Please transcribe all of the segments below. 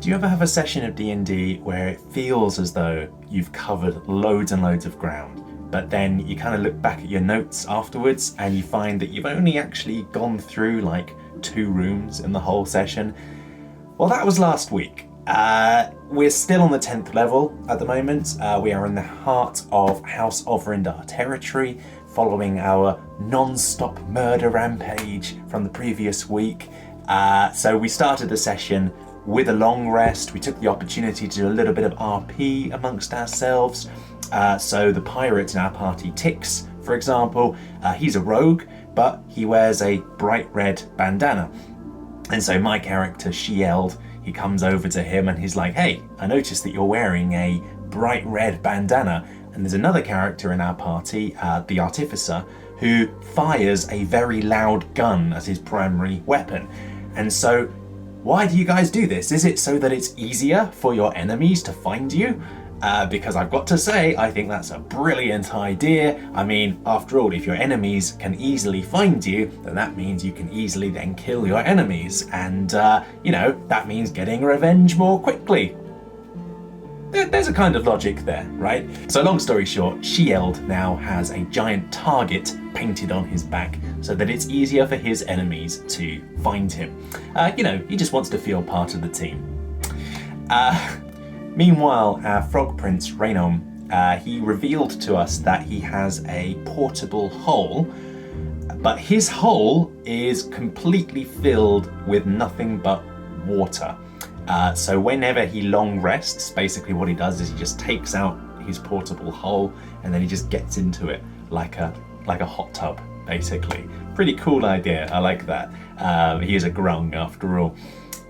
Do you ever have a session of D&D where it feels as though you've covered loads and loads of ground, but then you kind of look back at your notes afterwards and you find that you've only actually gone through like 2 rooms in the whole session? Well, that was last week. We're still on the 10th level at the moment. We are in the heart of House of Rindar territory, following our non-stop murder rampage from the previous week. So we started the session with a long rest. We took the opportunity to do a little bit of RP amongst ourselves. So the pirate in our party, Tix, for example, he's a rogue, but he wears a bright red bandana. And so my character, Shield, he comes over to him and he's like, hey, I noticed that you're wearing a bright red bandana. And there's another character in our party, the Artificer, who fires a very loud gun as his primary weapon. And so, why do you guys do this? Is it so that it's easier for your enemies to find you? Because I've got to say, I think that's a brilliant idea. I mean, after all, if your enemies can easily find you, then that means you can easily then kill your enemies. And, that means getting revenge more quickly. There's a kind of logic there, right? So long story short, Shield now has a giant target painted on his back so that it's easier for his enemies to find him. He just wants to feel part of the team. Meanwhile, our frog prince, Rainom, he revealed to us that he has a portable hole, but his hole is completely filled with nothing but water. So whenever he long rests, basically what he does is he just takes out his portable hole and then he just gets into it like a hot tub, basically. Pretty cool idea, I like that. He is a grung after all.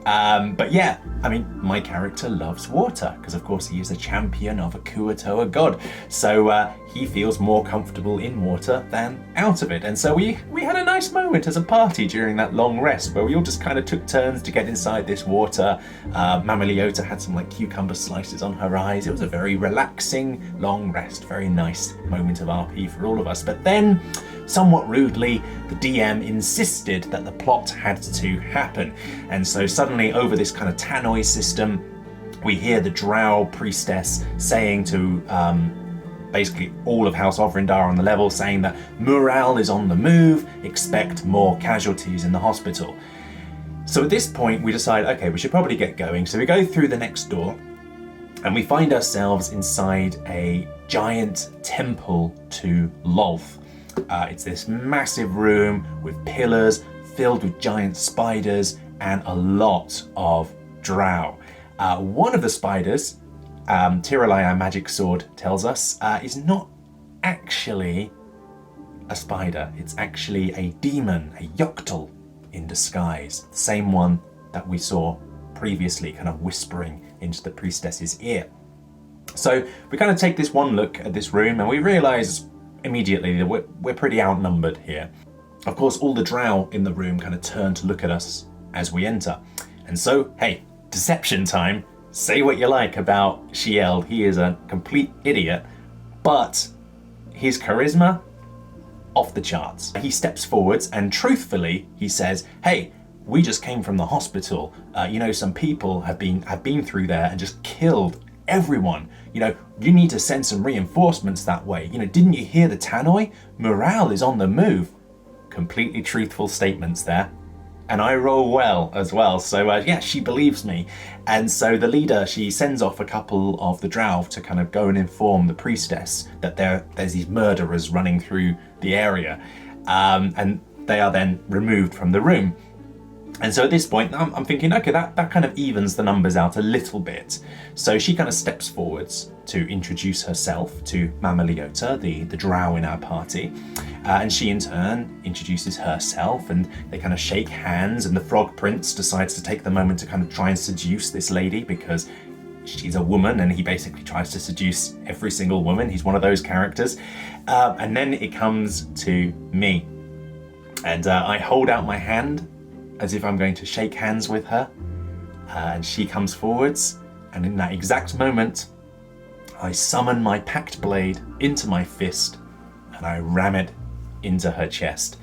But yeah, I mean, my character loves water because of course he is a champion of a Kuatoa god. So he feels more comfortable in water than out of it. And so we had a nice moment as a party during that long rest where we all just kind of took turns to get inside this water. Mama Leota had some like cucumber slices on her eyes. It was a very relaxing long rest, very nice moment of RP for all of us. But then, somewhat rudely, the DM insisted that the plot had to happen. And so suddenly over this kind of tannoy system, we hear the Drow priestess saying to basically all of House of Rindar on the level, saying that morale is on the move, expect more casualties in the hospital. So at this point we decide, okay, we should probably get going. So we go through the next door and we find ourselves inside a giant temple to Lolth. It's this massive room with pillars filled with giant spiders and a lot of drow. One of the spiders, Tiralai, our magic sword, tells us, is not actually a spider. It's actually a demon, a Yoctul in disguise. The same one that we saw previously kind of whispering into the priestess's ear. So we kind of take this one look at this room and we realise immediately that we're pretty outnumbered here. Of course, all the drow in the room kind of turn to look at us as we enter. And so, hey, deception time. Say what you like about Shield. He is a complete idiot, but his charisma, off the charts. He steps forwards and truthfully, he says, hey, we just came from the hospital. Some people have been through there and just killed everyone. You need to send some reinforcements that way. Didn't you hear the tannoy? Morale is on the move. Completely truthful statements there. And I roll well as well. So she believes me. And so the leader, she sends off a couple of the drow to kind of go and inform the priestess that there's these murderers running through the area. And they are then removed from the room. And so at this point, I'm thinking, okay, that kind of evens the numbers out a little bit. So she kind of steps forwards to introduce herself to Mama Leota, the drow in our party. And she in turn introduces herself and they kind of shake hands, and the frog prince decides to take the moment to kind of try and seduce this lady because she's a woman and he basically tries to seduce every single woman. He's one of those characters. And then it comes to me. And I hold out my hand as if I'm going to shake hands with her, and she comes forwards, and in that exact moment, I summon my packed blade into my fist, and I ram it into her chest.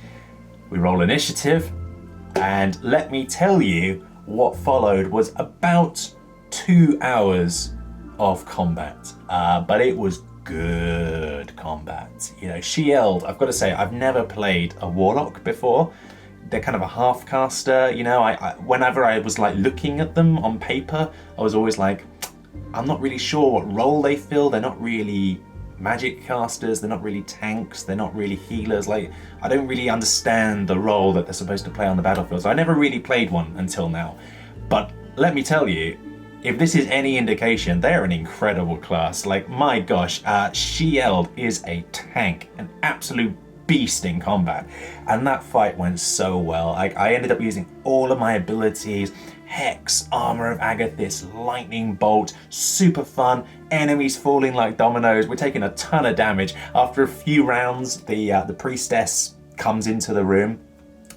We roll initiative, and let me tell you, what followed was about 2 hours of combat, but it was good combat. You know, she yelled. I've got to say, I've never played a warlock before. They're kind of a half caster, you know. I whenever I was like looking at them on paper, I was always like, I'm not really sure what role they fill. They're not really magic casters, they're not really tanks, they're not really healers. Like, I don't really understand the role that they're supposed to play on the battlefield. So I never really played one until now. But let me tell you, if this is any indication, they're an incredible class. Like, my gosh, Shield is a tank, an absolute beast in combat. And that fight went so well. I ended up using all of my abilities. Hex, Armor of Agathis, Lightning Bolt, super fun, enemies falling like dominoes. We're taking a ton of damage. After a few rounds, the priestess comes into the room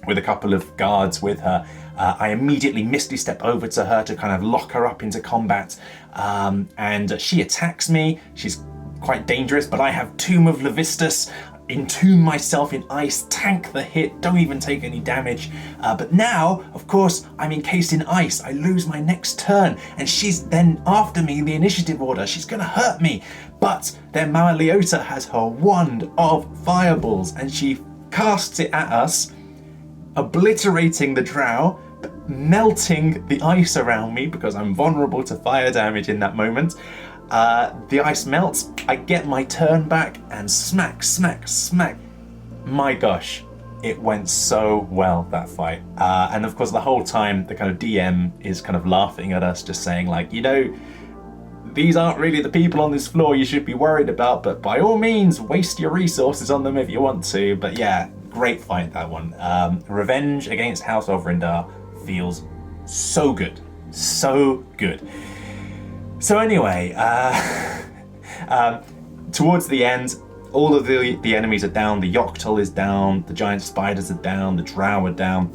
with a couple of guards with her. I immediately Misty Step over to her to kind of lock her up into combat, and she attacks me. She's quite dangerous, but I have Tomb of Levistus, entomb myself in ice, tank the hit, don't even take any damage. But now, of course, I'm encased in ice. I lose my next turn, and she's then after me in the initiative order. She's gonna hurt me. But then Mama Leota has her wand of fireballs, and she casts it at us, obliterating the drow, melting the ice around me because I'm vulnerable to fire damage in that moment. The ice melts, I get my turn back, and smack, smack, smack. My gosh, it went so well, that fight. And of course, the whole time, the kind of DM is kind of laughing at us, just saying like, you know, these aren't really the people on this floor you should be worried about, but by all means, waste your resources on them if you want to. But yeah, great fight, that one. Revenge against House of Rindar feels so good. So good. So anyway, towards the end, all of the enemies are down. The Yoctol is down, the giant spiders are down, the drow are down,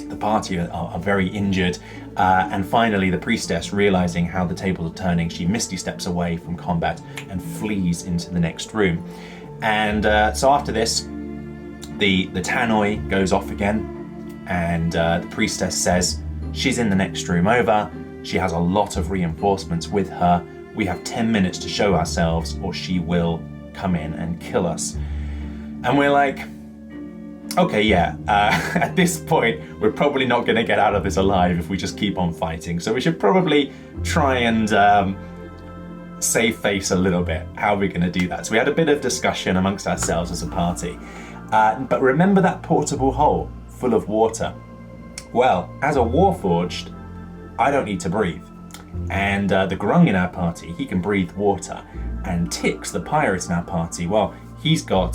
the party are very injured, and finally the priestess, realizing how the tables are turning, she Misty Steps away from combat and flees into the next room. And so after this, the tannoy goes off again, and the priestess says she's in the next room over. She has a lot of reinforcements with her. We have 10 minutes to show ourselves, or she will come in and kill us. And we're like, okay, yeah, at this point, we're probably not going to get out of this alive if we just keep on fighting. So we should probably try and save face a little bit. How are we going to do that? So we had a bit of discussion amongst ourselves as a party. But remember that portable hole full of water? Well, as a Warforged, I don't need to breathe. And the Grung in our party, he can breathe water. And Tix, the pirate in our party, well, he's got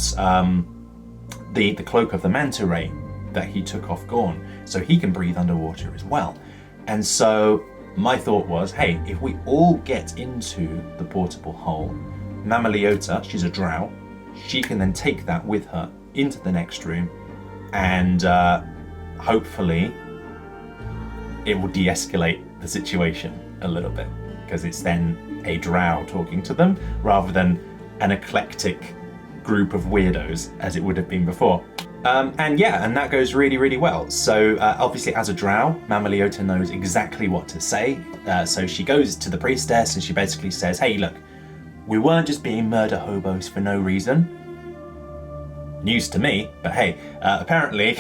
the cloak of the manta ray that he took off Gorn, so he can breathe underwater as well. And so my thought was, hey, if we all get into the portable hole, Mama Leota, she's a drow, she can then take that with her into the next room, and hopefully it will de-escalate the situation a little bit, because it's then a drow talking to them rather than an eclectic group of weirdos as it would have been before. And that goes really, really well. So obviously as a drow, Mama Leota knows exactly what to say. So she goes to the priestess and she basically says, hey, look, we weren't just being murder hobos for no reason. News to me, but hey, apparently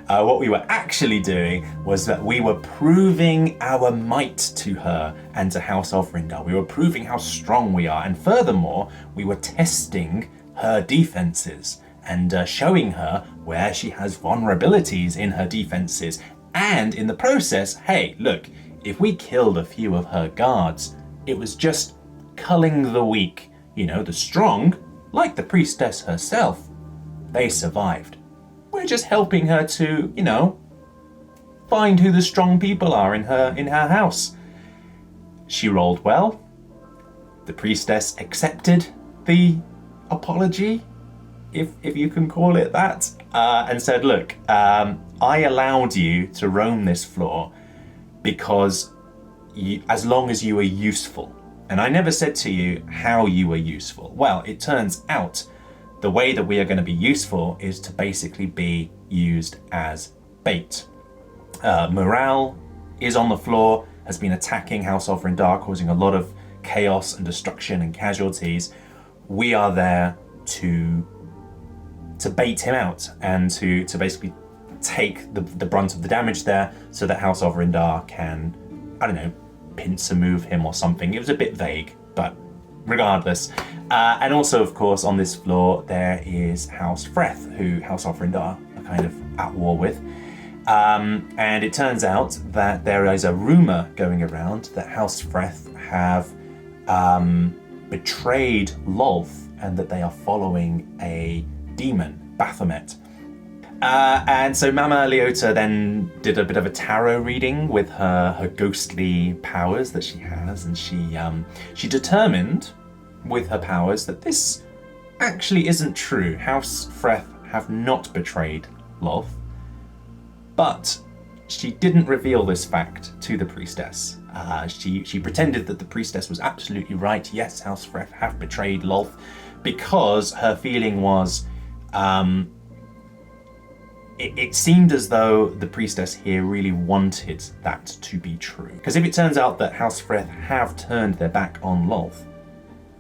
what we were actually doing was that we were proving our might to her and to House of Rindar. We were proving how strong we are, and furthermore, we were testing her defenses and showing her where she has vulnerabilities in her defenses. And in the process, hey, look, if we killed a few of her guards, it was just culling the weak. You know, the strong, like the priestess herself, they survived. We're just helping her to, you know, find who the strong people are in her house. She rolled well. The priestess accepted the apology, if you can call it that, and said, look, I allowed you to roam this floor because as long as you were useful. And I never said to you how you were useful. Well, it turns out the way that we are going to be useful is to basically be used as bait. Morale is on the floor, has been attacking House of Rindar, causing a lot of chaos and destruction and casualties. We are there to bait him out and to basically take the brunt of the damage there, so that House of Rindar can, I don't know, pincer move him or something. It was a bit vague, but regardless. And also, of course, on this floor there is House Freth, who House of Rindar are kind of at war with. And it turns out that there is a rumor going around that House Freth have betrayed Lolth, and that they are following a demon, Baphomet. And so Mama Leota then did a bit of a tarot reading with her ghostly powers that she has, and she determined with her powers that this actually isn't true. House Freth have not betrayed Lolth, but she didn't reveal this fact to the priestess. She pretended that the priestess was absolutely right. Yes, House Freth have betrayed Lolth, because her feeling was, it seemed as though the priestess here really wanted that to be true. Because if it turns out that House Freth have turned their back on Lolth,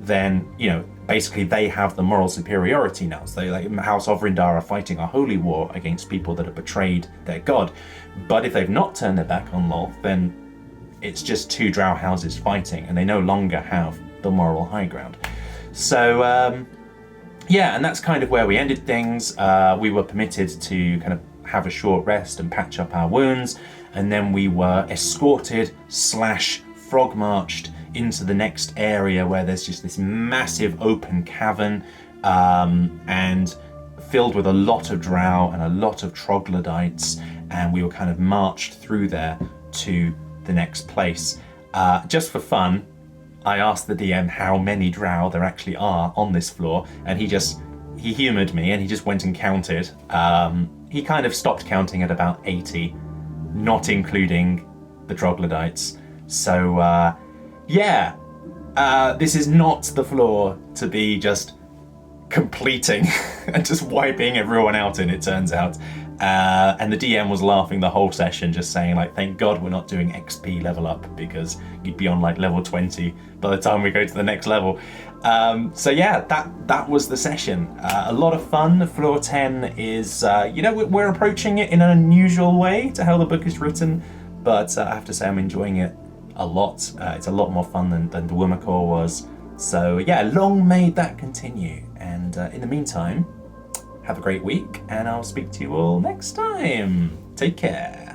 then, you know, basically they have the moral superiority now. So like House of Rindar are fighting a holy war against people that have betrayed their god. But if they've not turned their back on Lolth, then it's just two drow houses fighting, and they no longer have the moral high ground. So, yeah, and that's kind of where we ended things. We were permitted to kind of have a short rest and patch up our wounds, and then we were escorted / frog marched into the next area, where there's just this massive open cavern and filled with a lot of drow and a lot of troglodytes, and we were kind of marched through there to the next place. Just for fun, I asked the DM how many drow there actually are on this floor, and he humoured me and he just went and counted. He kind of stopped counting at about 80, not including the troglodytes. So yeah, this is not the floor to be just completing and just wiping everyone out in, it turns out. And the DM was laughing the whole session, just saying like, thank God we're not doing XP level up, because you'd be on like level 20 by the time we go to the next level. So yeah, that was the session. A lot of fun. Floor 10 is, you know, we're approaching it in an unusual way to how the book is written, but I have to say I'm enjoying it a lot. It's a lot more fun than the Wimmercore was. So yeah, long may that continue. And in the meantime, have a great week, and I'll speak to you all next time. Take care.